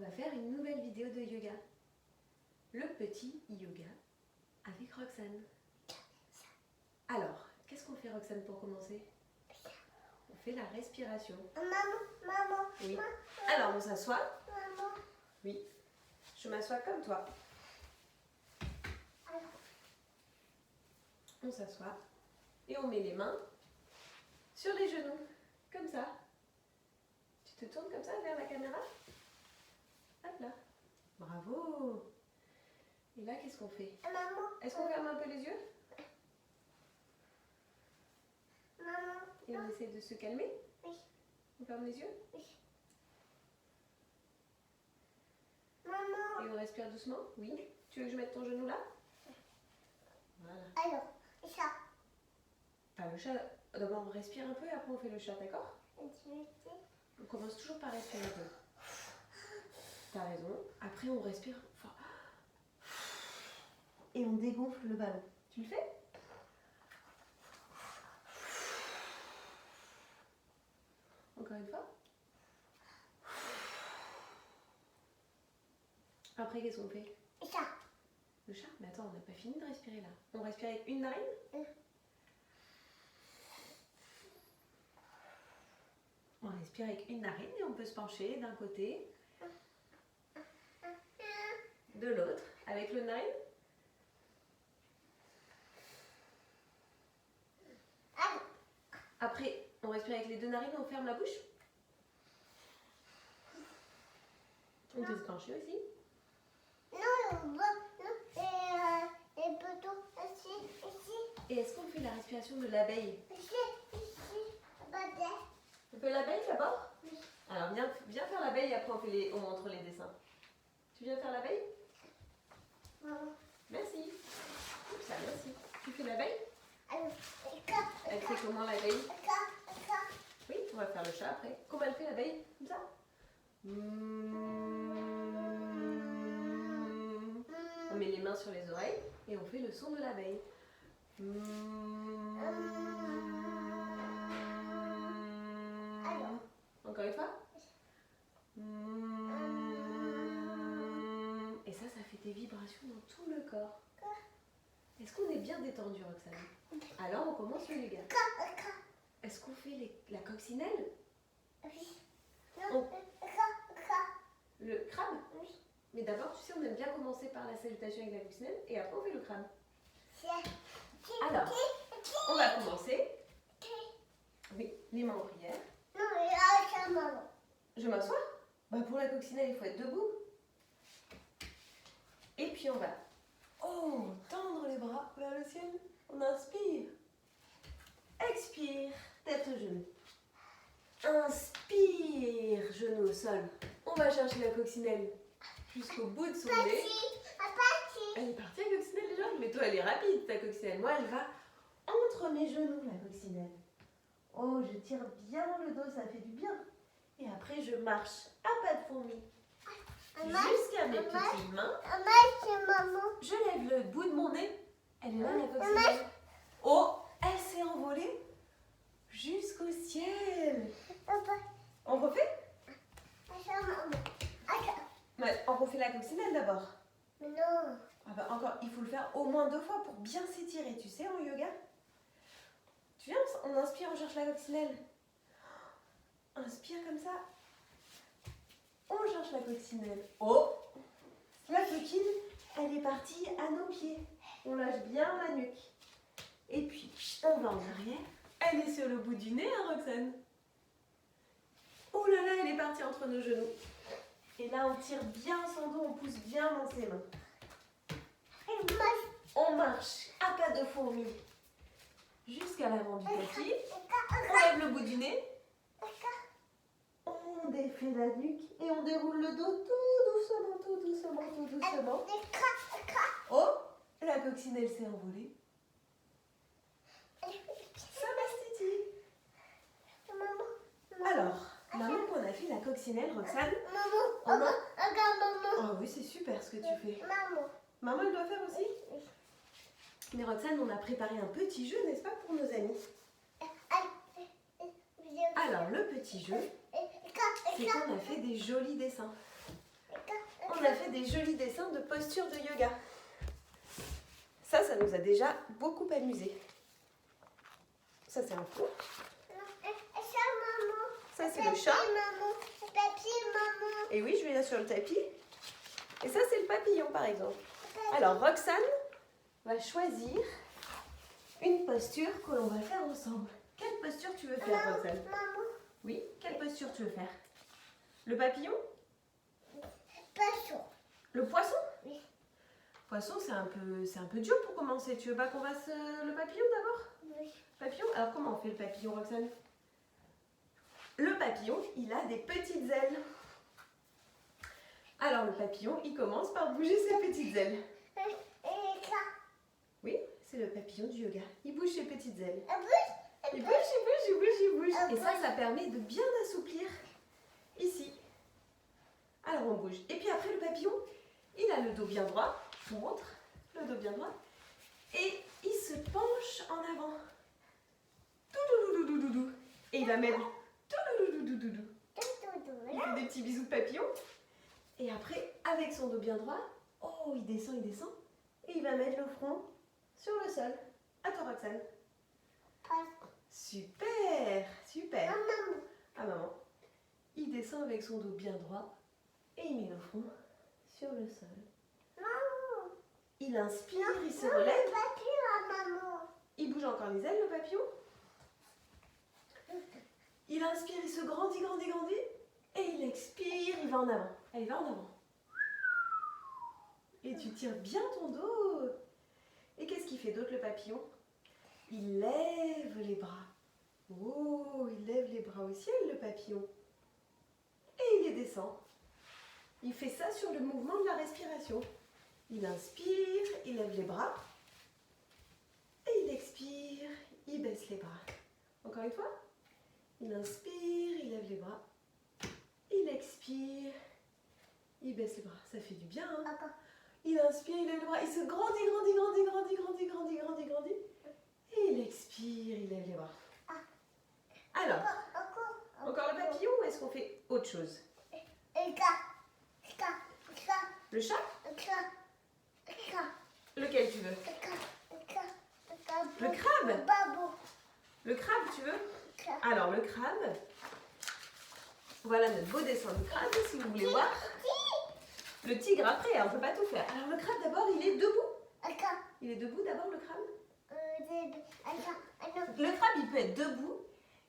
va faire une nouvelle vidéo de yoga. Le petit yoga avec Roxane. Alors, qu'est-ce qu'on fait Roxane pour commencer? On fait la respiration. Maman. Oui. Alors, on s'assoit. Maman. Oui. Je m'assois comme toi. On s'assoit et on met les mains sur les genoux, comme ça. Tu te tournes comme ça vers la caméra. Hop là. Bravo. Et là, qu'est-ce qu'on fait? Maman. Est-ce qu'on ferme un peu les yeux? Maman. Et on essaie de se calmer? Oui. On ferme les yeux? Oui. Maman. Et on respire doucement? Oui. Tu veux que je mette ton genou là? Voilà. Alors, ça. Pas le chat. D'abord, on respire un peu et après on fait le chat, d'accord? On commence toujours par respirer un peu. T'as raison. Après, on respire fort. Et on dégonfle le ballon. Tu le fais? Encore une fois. Après, qu'est-ce qu'on fait? Ça. Le chat? Mais attends, on n'a pas fini de respirer là. On respire avec une narine? On respire avec une narine et on peut se pencher d'un côté, de l'autre, avec le narine. Après, on respire avec les deux narines et on ferme la bouche. On peut se pencher aussi. Non, et plutôt ici. Et est-ce qu'on fait la respiration de l'abeille? Ici. Badé. On fait l'abeille d'abord? Oui. Alors, viens faire l'abeille et après on montre les dessins. Tu viens faire l'abeille? Maman. Merci. Ça, merci. Tu fais l'abeille? Alors, Elle fait comment l'abeille? Oui, on va faire le chat après. Comment elle fait l'abeille? Comme ça? On met les mains sur les oreilles et on fait le son de l'abeille. Alors. Encore une fois? Et ça fait des vibrations dans tout le corps. Est-ce qu'on est bien détendu, Roxane? Alors, on commence le yoga. Est-ce qu'on fait la coccinelle? Oui. On- Le crabe? Oui. Mais d'abord, tu sais, on aime bien commencer par la salutation avec la coccinelle et après on fait le crabe. Alors, on va commencer. Oui, les mains en prière. Maman. Je m'assois. Bah pour la coccinelle, il faut être debout. Et puis on va tendre les bras vers le ciel. On inspire. Expire, tête au genou. Inspire, genou au sol. On va chercher la coccinelle jusqu'au bout de son nez. Elle est partie la coccinelle déjà? Mais toi, elle est rapide ta coccinelle. Moi, elle va entre mes genoux la coccinelle. Oh, je tire bien le dos, ça fait du bien. Et après, je marche à pas de fourmi jusqu'à mes petites mains. Maman. Je lève le bout de mon nez. Elle est là, la coccinelle. Oh, elle s'est envolée jusqu'au ciel. On refait? Ouais, on refait la coccinelle d'abord. Non. Ah bah encore, il faut le faire au moins 2 fois pour bien s'étirer, tu sais, en yoga. Tu viens, on inspire, on cherche la coccinelle. Inspire comme ça. On cherche la coccinelle. Oh, la coquine, elle est partie à nos pieds. On lâche bien la nuque. Et puis, on va en arrière. Elle est sur le bout du nez, hein, Roxane? Oh là là, elle est partie entre nos genoux. Et là, on tire bien son dos, on pousse bien dans ses mains. On marche à pas de fourmi jusqu'à l'avant du tapis. On lève le bout du nez. On défait la nuque et on déroule le dos tout doucement. Oh, la coccinelle s'est envolée. Ça mastitille. Alors, maintenant qu'on a fait la coccinelle, Roxane, Maman. oh oui, c'est super ce que tu fais. Maman. Maman, elle doit faire aussi? Mais Roxane, on a préparé un petit jeu, n'est-ce pas, pour nos amis? Alors, le petit jeu, c'est qu'on a fait des jolis dessins. On a fait des jolis dessins de postures de yoga. Ça nous a déjà beaucoup amusé. Ça, c'est un fou. Ça, c'est le chat. Et oui, je vais là sur le tapis. Et ça, c'est le papillon, par exemple. Alors, Roxane va choisir une posture que l'on va faire ensemble. Quelle posture tu veux faire, Roxane? Oui, quelle posture tu veux faire? Le papillon? Le poisson? Oui. Poisson, c'est un peu dur pour commencer. Tu veux pas qu'on fasse le papillon d'abord? Papillon? Alors, comment on fait le papillon, Roxane? Le papillon, il a des petites ailes. Alors, le papillon, il commence par bouger ses petites ailes. Oui, c'est le papillon du yoga. Il bouge ses petites ailes. Il bouge, il bouge, il bouge, il bouge. Et ça permet de bien assouplir ici. Alors, on bouge. Et puis après, le papillon, il a le dos bien droit. Je vous montre. Le dos bien droit. Et il se penche en avant. Doudou. Et il va mettre doudou. Il fait des petits bisous de papillon. Et après, avec son dos bien droit, oh, il descend. Et il va mettre le front sur le sol. À toi, Roxane. Super. Ah, maman. Il descend avec son dos bien droit. Et il met le front sur le sol. Il inspire, il se relève. Il bouge encore les ailes, le papillon. Il inspire, il se grandit. Et il expire, il va en avant. Allez, va en avant. Et tu tires bien ton dos. Et qu'est-ce qu'il fait d'autre, le papillon? Il lève les bras. Oh, il lève les bras au ciel, le papillon. Et il les descend. Il fait ça sur le mouvement de la respiration. Il inspire, il lève les bras. Et il expire, il baisse les bras. Encore une fois. Il inspire, il lève les bras. Il expire, il baisse les bras. Ça fait du bien, hein? Il inspire, il lève les bras. Il se grandit. Et il expire, il lève les bras. Alors, encore le papillon ou est-ce qu'on fait autre chose? Le chat? Lequel tu veux? Le crabe? Le crabe, tu veux? Alors, le crabe. Voilà notre beau dessin de crabe, si vous voulez voir. Le tigre après, on ne peut pas tout faire. Alors, le crabe, d'abord, il est debout. Il est debout, d'abord, le crabe? Le crabe, il peut être debout.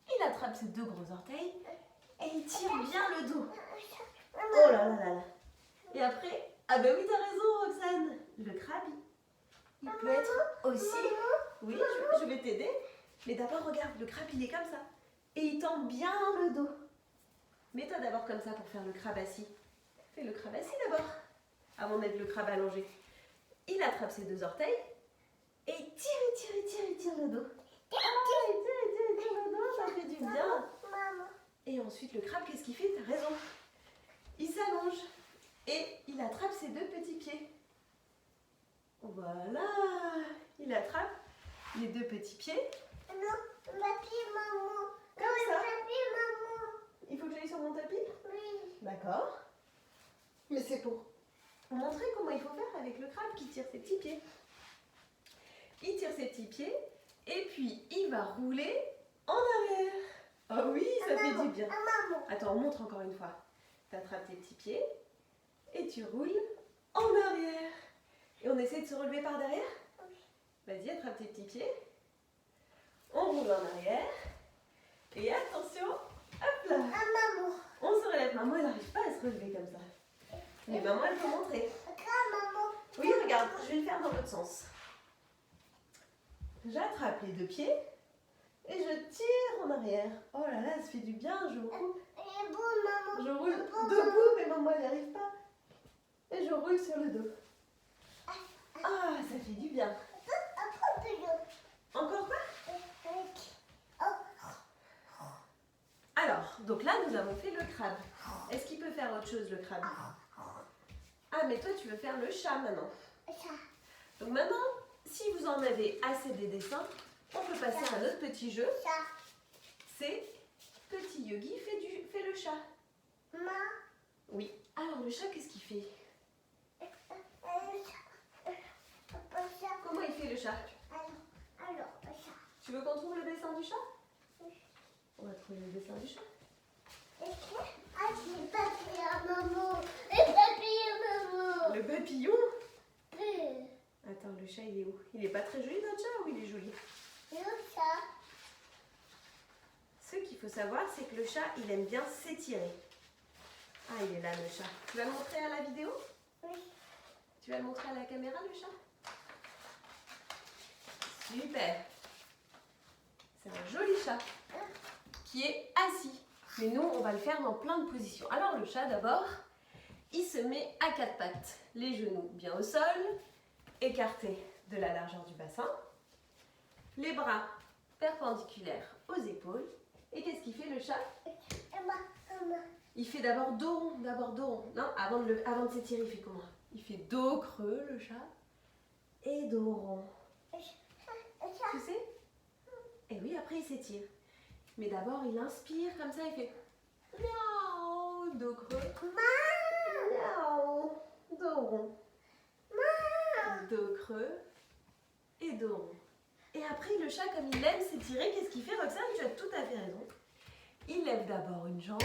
Il attrape ses deux gros orteils et il tire bien le dos. Oh là. Et après, ah ben oui, t'as raison, Roxane. Le crabe, il peut être aussi... Oui, je vais t'aider. Mais d'abord, regarde, le crabe, il est comme ça. Et il tend bien le dos. Mets-toi d'abord comme ça pour faire le crabe assis. Fais le crabe assis d'abord, avant de mettre le crabe allongé. Il attrape ses deux orteils et il tire le dos. Il tire le dos, ça fait du bien. Et ensuite, le crabe, qu'est-ce qu'il fait? T'as raison. Il s'allonge et il attrape ses deux petits pieds. Voilà. Il attrape les deux petits pieds. Comme ça. Il faut que j'aille sur mon tapis? Oui. D'accord. Mais c'est pour montrer comment il faut faire avec le crabe qui tire ses petits pieds. Il tire ses petits pieds et puis il va rouler en arrière. Oh oui, ça fait du bien. Attends, on montre encore une fois. Tu attrapes tes petits pieds et tu roules en arrière. Et on essaie de se relever par derrière? Vas-y, attrape tes petits pieds. On roule en arrière. Et attention, hop là. On se relève. Maman, elle n'arrive pas à se relever comme ça. Mais maman, elle peut montrer. Oui, regarde, je vais le faire dans l'autre sens. J'attrape les deux pieds et je tire en arrière. Oh là là, ça fait du bien, je roule. Je roule debout, mais maman, elle n'y arrive pas. Et je roule sur le dos. Ah, ça fait du bien. Encore quoi? Alors, donc là, nous avons fait le crabe. Est-ce qu'il peut faire autre chose, le crabe? Ah, mais toi, tu veux faire le chat maintenant. Donc maintenant, si vous en avez assez des dessins, on peut passer à un autre petit jeu. C'est Petit Yogi fait le chat. Oui. Alors, Alors, le chat, qu'est-ce qu'il fait? Comment il fait le chat? Alors, ça. Tu veux qu'on trouve le dessin du chat? Oui. On va trouver le dessin du chat. Ah, c'est papillon, maman. Le papillon, maman. Le papillon? Oui. Attends, le chat, il est où? Il est pas très joli, notre chat, ou il est joli? Et où ça? Ce qu'il faut savoir, c'est que le chat, il aime bien s'étirer. Ah, il est là, le chat. Tu vas le montrer à la vidéo? Oui. Tu vas le montrer à la caméra, le chat? Super. C'est un joli chat qui est assis. Mais nous, on va le faire dans plein de positions. Alors, le chat, d'abord, il se met à quatre pattes. Les genoux bien au sol, écartés de la largeur du bassin. Les bras perpendiculaires aux épaules. Et qu'est-ce qu'il fait, le chat? Maman. Il fait d'abord dos rond, Non, avant de s'étirer, il fait comment? Il fait dos creux, le chat, et dos rond. Tu sais? Et oui, après il s'étire. Mais d'abord, il inspire comme ça, il fait miaou, dos creux, miaou, dos rond, dos creux et dos rond. Et après, le chat, comme il aime s'étirer, qu'est-ce qu'il fait, Roxane? Tu as tout à fait raison. Il lève d'abord une jambe.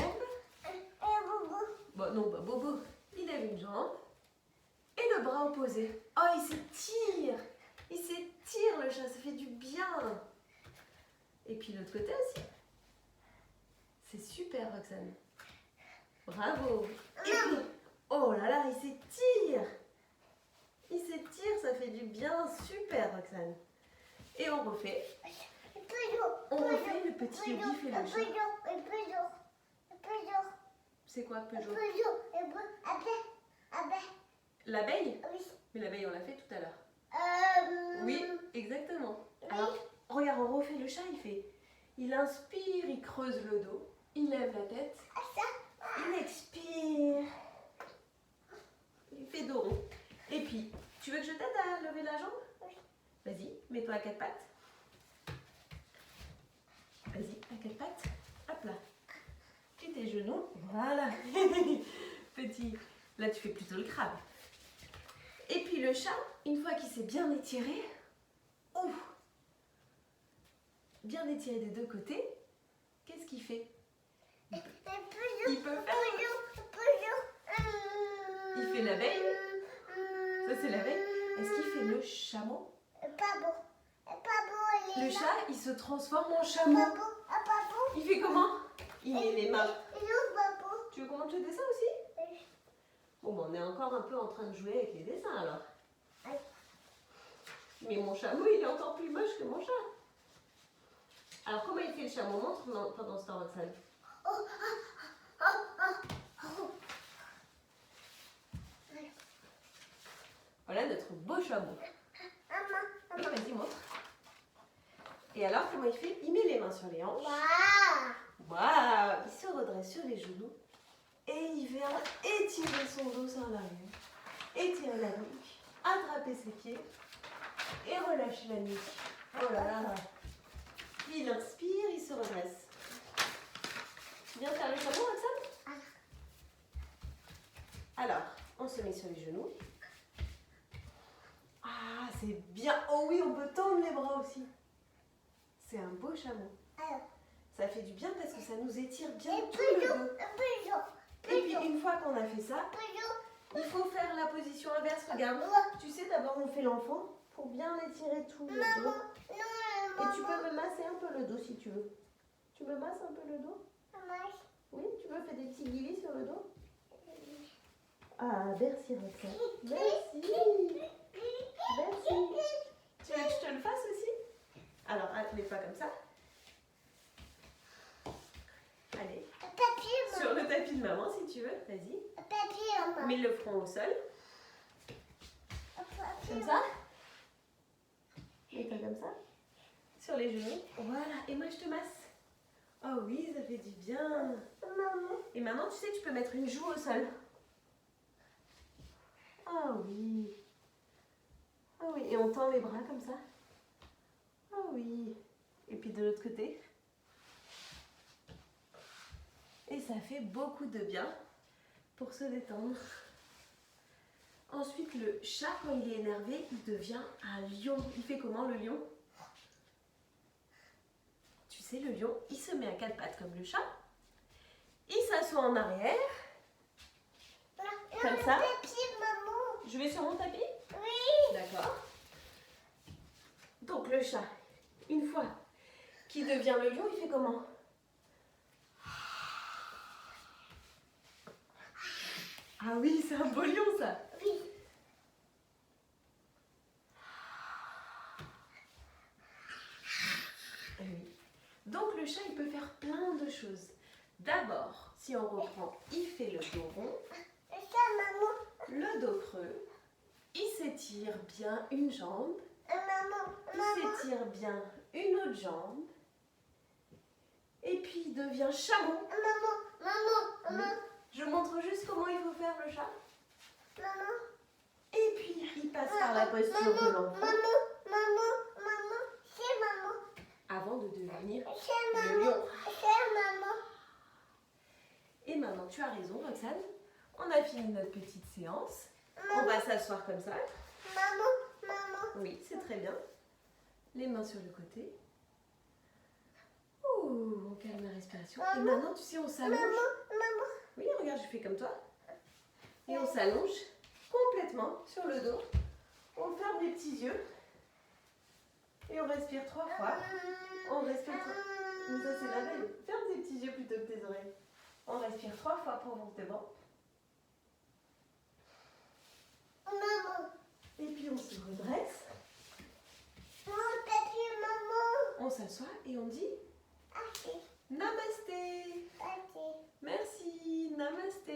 Bon, non, pas bobo. Il lève une jambe et le bras opposé. Oh, il s'étire. Il s'étire, le chat, ça fait du bien. Et puis l'autre côté aussi. C'est super, Roxane. Bravo. Et puis, oh là là, il s'étire. Il s'étire, ça fait du bien. Super, Roxane. Et on refait. On refait le petit yogi fait le chat. C'est quoi, Peugeot? L'abeille? Oui. Mais l'abeille, on l'a fait tout à l'heure. Oui, exactement. Alors, regarde, on refait le chat, il fait. Il inspire, il creuse le dos, il lève la tête, il expire, il fait dos rond. Et puis, tu veux que je t'aide à lever la jambe? Oui. Vas-y, mets-toi à quatre pattes. Vas-y, à quatre pattes. Hop là. Puis tes genoux. Voilà. Petit. Là, tu fais plutôt le crabe. Et puis le chat, une fois qu'il s'est bien étiré, ouf, bien étiré des deux côtés, qu'est-ce qu'il fait? Il peut faire. Il fait l'abeille. Ça, c'est l'abeille. Est-ce qu'il fait le chameau? Le chat, il se transforme en chameau. Il fait comment? Il met les mains. Tu veux qu'on montre le dessin aussi? Bon, ben, on est encore un peu en train de jouer avec les dessins alors. Mais mon chameau, il est encore plus moche que mon chat. Alors, comment il fait le chameau? Montre pendant ce temps, Roxane. Voilà notre beau chameau. Oui, vas-y, montre. Et alors, comment il fait? Il met les mains sur les hanches. Waouh! Il se redresse sur les genoux. Et il vient étirer son dos sur l'arrière. Étirer la nuque. Attraper ses pieds. Et relâcher la nuque. Oh là là! Puis il inspire, il se redresse. Tu viens faire le chameau, Roxane? Alors, on se met sur les genoux. Ah, c'est bien. Oh oui, on peut tendre les bras aussi. C'est un beau chameau. Ça fait du bien parce que ça nous étire bien tout le dos. Et puis une fois qu'on a fait ça, il faut faire la position inverse. Regarde, tu sais, d'abord on fait l'enfant pour bien étirer tout le dos. Et tu peux me masser un peu le dos si tu veux. Tu me masses un peu le dos? Oui, tu veux faire des petits guilis sur le dos? Ah, merci Roxane. Merci. Merci. Tu veux que je te le fasse aussi? Alors, mets-toi comme ça. Allez. Sur le tapis de maman si tu veux. Vas-y. Mets le front au sol. Comme ça. Mets-toi comme ça. Sur les genoux. Voilà. Et moi, je te masse. Oh oui, ça fait du bien. Et maintenant, tu sais, tu peux mettre une joue au sol. Oh oui. Oh oui. Et on tend les bras comme ça. Oh oui. Et puis de l'autre côté. Et ça fait beaucoup de bien pour se détendre. Ensuite, le chat, quand il est énervé, il devient un lion. Il fait comment le lion? Tu sais, le lion, il se met à quatre pattes comme le chat. Il s'assoit en arrière. Comme ça. Maman. Je vais sur mon tapis? Oui. D'accord. Donc le chat, une fois qu'il devient le lion, il fait comment? Ah oui, c'est un beau lion ça. Oui. Ah oui. Donc le chat, il peut faire plein de choses. D'abord, si on reprend, il fait le dos rond, Ça, maman. le dos creux, il s'étire bien une jambe, Maman. il s'étire bien une autre jambe, et puis il devient chameau. Maman. Je montre juste comment il faut faire le chat. Maman. Et puis il passe par la posture de l'enfant Maman. C'est maman. avant de devenir C'est le maman. lion. C'est maman. Et maintenant, tu as raison, Roxane. On a fini notre petite séance. On va s'asseoir comme ça. Maman. Oui, c'est très bien. Les mains sur le côté. Ouh, on calme la respiration. Et maintenant, tu sais, on s'allonge. Maman. Oui, regarde, je fais comme toi. Et on s'allonge complètement sur le dos. On ferme les petits yeux. Et on respire 3 fois. On respire 3 fois. Mais ça, c'est la veille. Ferme tes petits yeux plutôt que tes oreilles. On respire 3 fois profondément. Maman. Et puis on se redresse. Maman. On s'assoit et on dit Assis. Namasté. Assis. Merci.